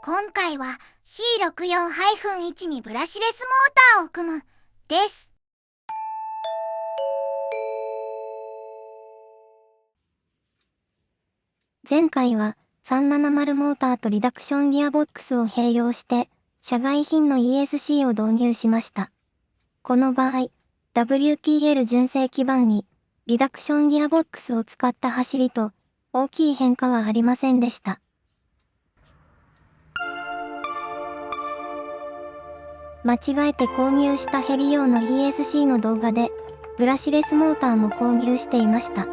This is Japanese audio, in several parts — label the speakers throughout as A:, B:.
A: 今回は C64-1 にブラシレスモーターを組むです。
B: 前回は370モーターとリダクションギアボックスを併用して社外品の ESC を導入しました。この場合、WTL 純正基板にリダクションギアボックスを使った走りと大きい変化はありませんでした。間違えて購入したヘリ用の ESC の動画でブラシレスモーターも購入していました。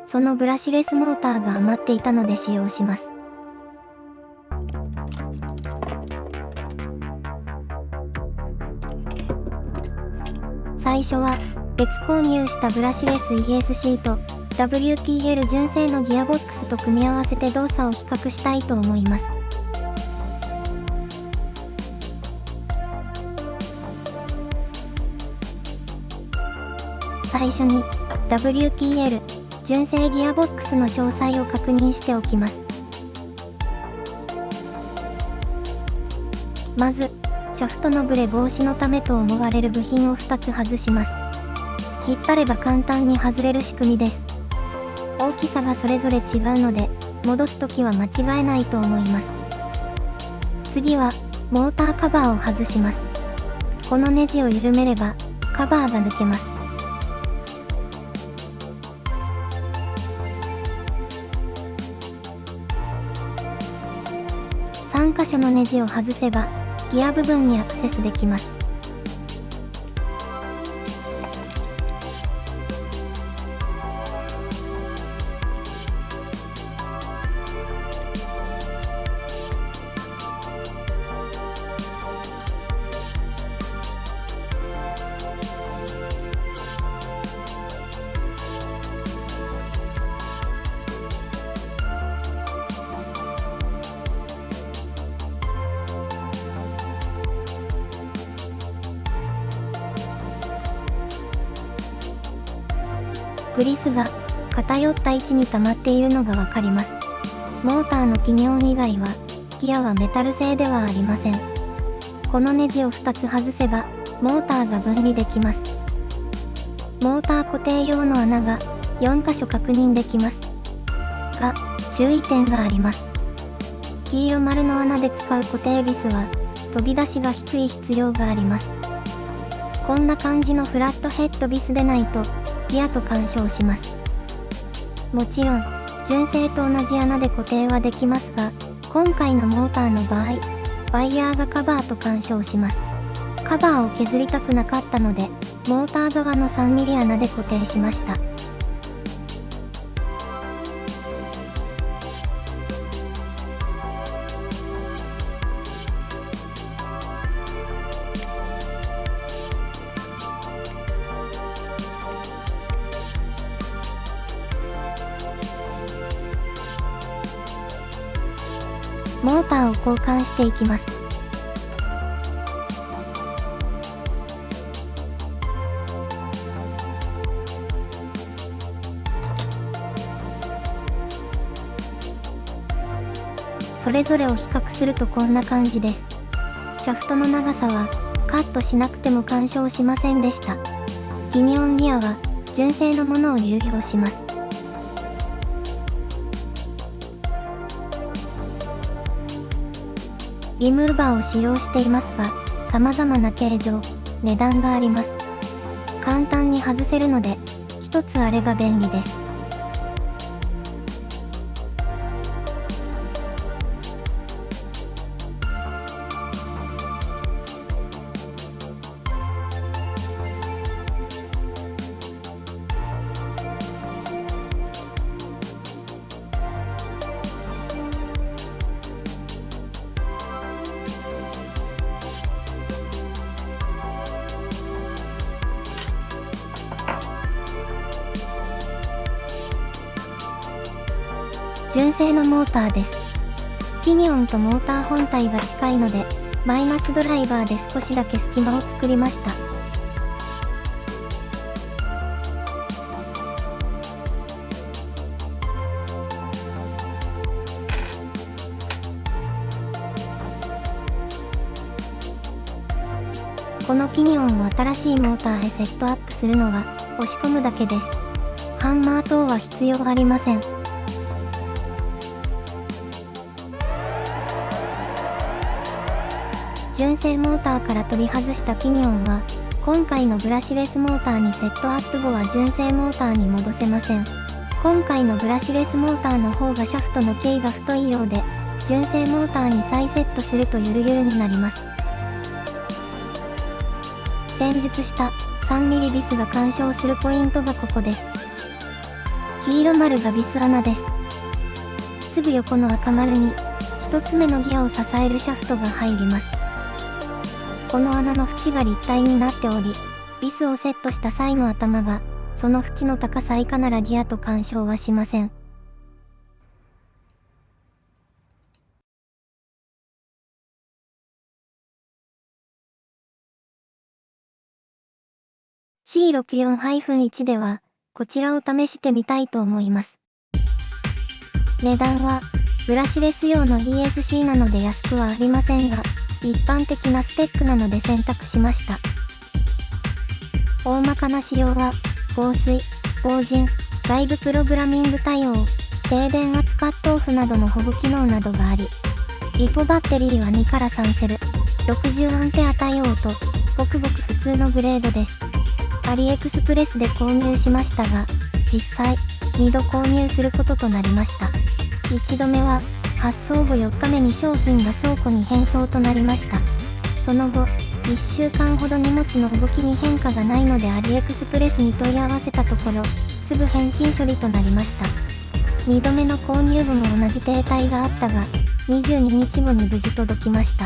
B: そのブラシレスモーターが余っていたので使用します。最初は別購入したブラシレス ESC と WTL 純正のギアボックスと組み合わせて動作を比較したいと思います。最初に WTL 純正ギアボックスの詳細を確認しておきます。まず、シャフトのブレ防止のためと思われる部品を2つ外します。引っ張れば簡単に外れる仕組みです。大きさがそれぞれ違うので、戻すときは間違えないと思います。次は、モーターカバーを外します。このネジを緩めれば、カバーが抜けます。3箇所のネジを外せば、ギア部分にアクセスできます。グリスが偏った位置に溜まっているのがわかります。モーターのピニオン以外は、ギアはメタル製ではありません。このネジを2つ外せば、モーターが分離できます。モーター固定用の穴が4箇所確認できます。が、注意点があります。黄色丸の穴で使う固定ビスは、飛び出しが低い必要があります。こんな感じのフラットヘッドビスでないと、ギアと干渉します。もちろん、純正と同じ穴で固定はできますが、今回のモーターの場合、ワイヤーがカバーと干渉します。カバーを削りたくなかったので、モーター側の 3mm 穴で固定しました。モーターを交換していきます。それぞれを比較するとこんな感じです。シャフトの長さはカットしなくても干渉しませんでした。ピニオンギアは純正のものを流用します。リムーバーを使用していますが、様々な形状、値段があります。簡単に外せるので、一つあれば便利です。純正のモーターです。ピニオンとモーター本体が近いので、マイナスドライバーで少しだけ隙間を作りました。このピニオンを新しいモーターへセットアップするのは押し込むだけです。ハンマー等は必要ありません。純正モーターから取り外したピニオンは今回のブラシレスモーターにセットアップ後は純正モーターに戻せません。今回のブラシレスモーターの方がシャフトの径が太いようで、純正モーターに再セットするとゆるゆるになります。先述した 3mm ビスが干渉するポイントがここです。黄色丸がビス穴です。すぐ横の赤丸に1つ目のギアを支えるシャフトが入ります。この穴の縁が立体になっており、ビスをセットした際の頭がその縁の高さ以下ならギアと干渉はしません。C64-1 ではこちらを試してみたいと思います。値段はブラシレス用の ESC なので安くはありませんが、一般的なスペックなので選択しました。大まかな仕様は防水、防塵、外部プログラミング対応、静電圧カットオフなどの保護機能などがあり、リポバッテリーは2から3セル、60A 対応とごくごく普通のグレードです。アリエクスプレスで購入しましたが、実際2度購入することとなりました。1度目は発送後4日目に商品が倉庫に返送となりました。その後1週間ほど荷物の動きに変化がないのでアリエクスプレスに問い合わせたところ、すぐ返金処理となりました。2度目の購入後も同じ停滞があったが、22日後に無事届きました。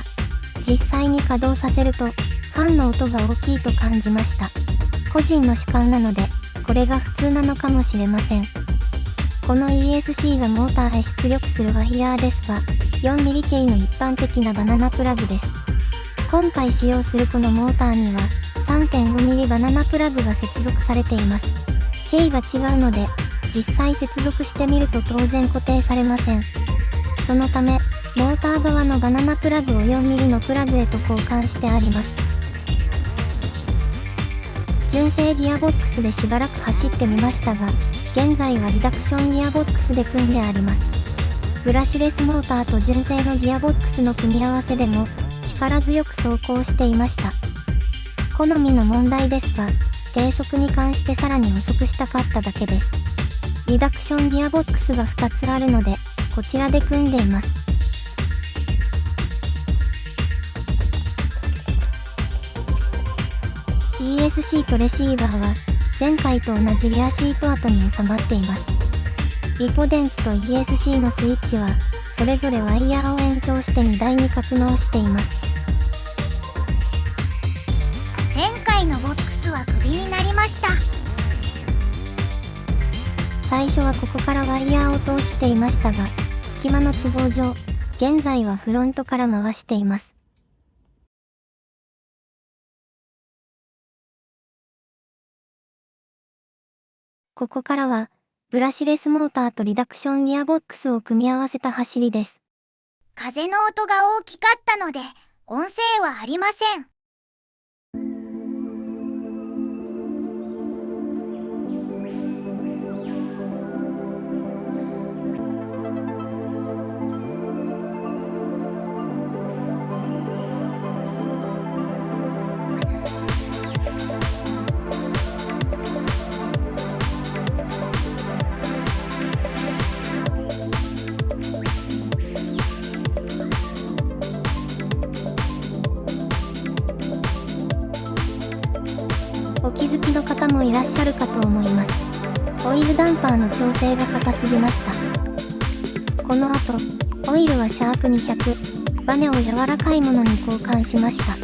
B: 実際に稼働させると、ファンの音が大きいと感じました。個人の主観なので、これが普通なのかもしれません。この ESC がモーターへ出力するワイヤーですが、4mm 径の一般的なバナナプラグです。今回使用するこのモーターには 3.5mm バナナプラグが接続されています。径が違うので、実際接続してみると当然固定されません。そのため、モーター側のバナナプラグを 4mm のプラグへと交換してあります。純正ギアボックスでしばらく走ってみましたが、現在はリダクションギアボックスで組んであります。ブラシレスモーターと純正のギアボックスの組み合わせでも力強く走行していました。好みの問題ですが、低速に関してさらに遅くしたかっただけです。リダクションギアボックスが2つあるので、こちらで組んでいます。ESC とレシーバーは前回と同じリアシート跡に収まっています。リポ電池と ESC のスイッチはそれぞれワイヤーを延長して荷台に格納しています。
A: 前回のボックスは首になりました。
B: 最初はここからワイヤーを通していましたが、隙間の都合上、現在はフロントから回しています。ここからは、ブラシレスモーターとリダクションギアボックスを組み合わせた走りです。
A: 風の音が大きかったので、音声はありません。
B: お気づきの方もいらっしゃるかと思います。オイルダンパーの調整が硬すぎました。この後、オイルはシャープ200、バネを柔らかいものに交換しました。